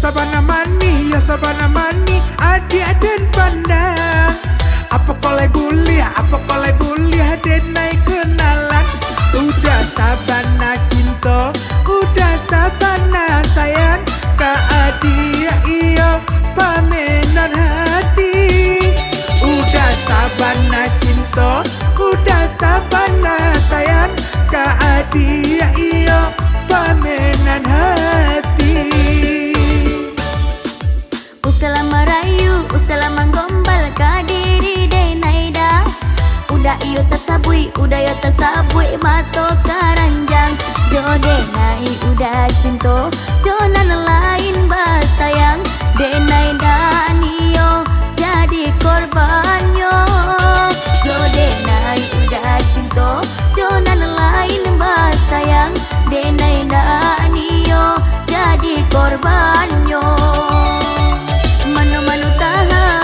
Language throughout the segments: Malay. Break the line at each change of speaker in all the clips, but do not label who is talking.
ya sabana mani, adik dan pandang. Apa kolai kuliah, dan naik kenalan. Udah sabana cinta, udah sabana sayang. Kak adik iyo pamenan hati. Udah sabana cinta, udah sabana sayang. Kak adik iyo pamenan hati.
Usala merayu, usala menggombal kadiri denaida. Udah iyo tersabui, mato karanjang. Jode nai udah cinto, jonan lain bersayang. Denaida niyo jadi korbannya. Jode nai udah cinto, jonan lain bersayang. Denaida niyo jadi korbannya. Manu-manu tahan.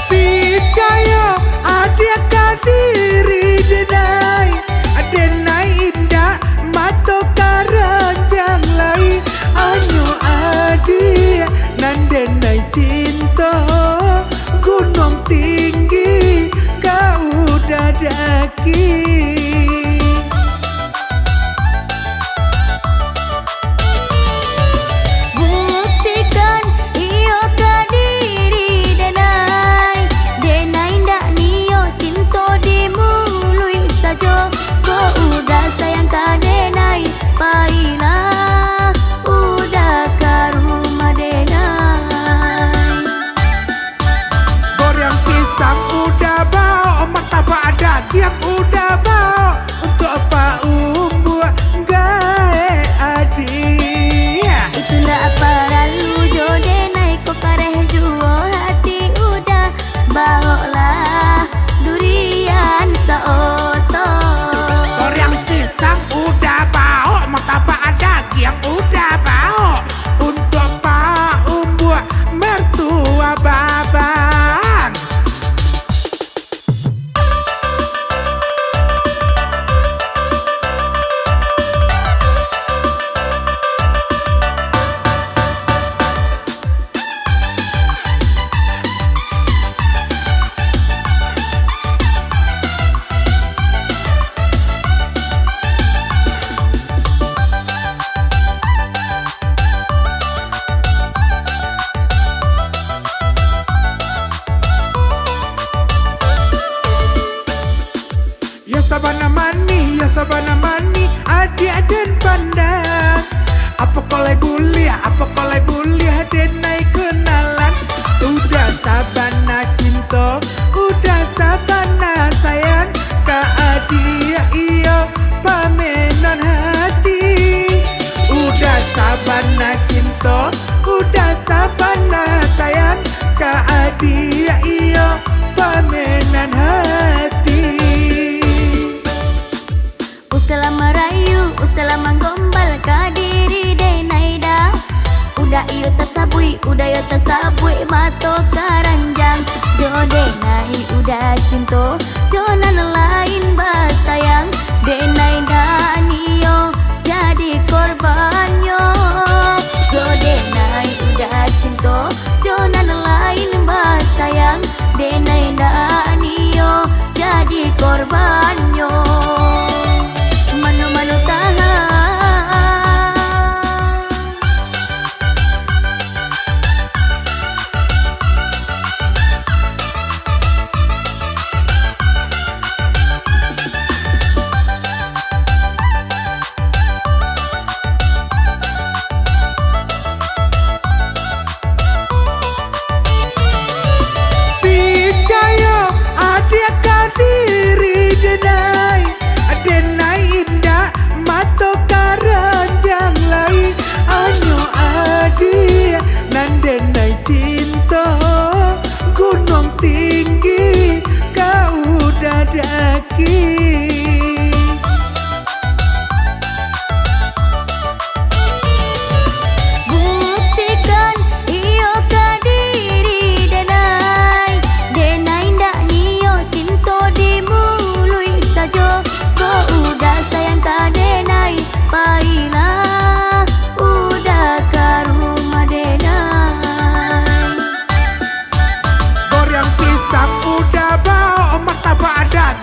Percaya adik kadiri denai indah mato karanjang lai. Anyo adik nan denai cinta gunung tinggi kau udah daki.
Buktikan iyo kadiri denai. Denai ndak niyo cinto dimului saja. Kau udah sayang ka denai, pailah udah ke rumah denai.
Goreng pisang udah bau, martabak daging udah bau. Untuk apa buat gae adik?
Itu ndak apa lalu jo denai, kok kareh juo hati udah bawa lah durian seoto.
Goreng pisang udah bau, martabak daging udah bau. Untuk apa buat mertua babang? Ya sabana mani, adik dan pandang. Apa kolai kuliah, dan naik kenalan. Udah sabana cinta, udah sabana sayang. Kak adik iyo pamenan hati. Udah sabana cinta, udah sabana sayang. Kak adik iyo pamenan hati.
Usala merayu, usala menggombal kadiri denaida. Udah iyo tersabui, mato karanjang. Jode nai udah cinto, jonan lain bersayang. Denaida niyo jadi korbannya. Jode nai udah cinto, jonan lain bersayang. Denaida niyo jadi korbannya. Manu-manu tahan.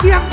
Yang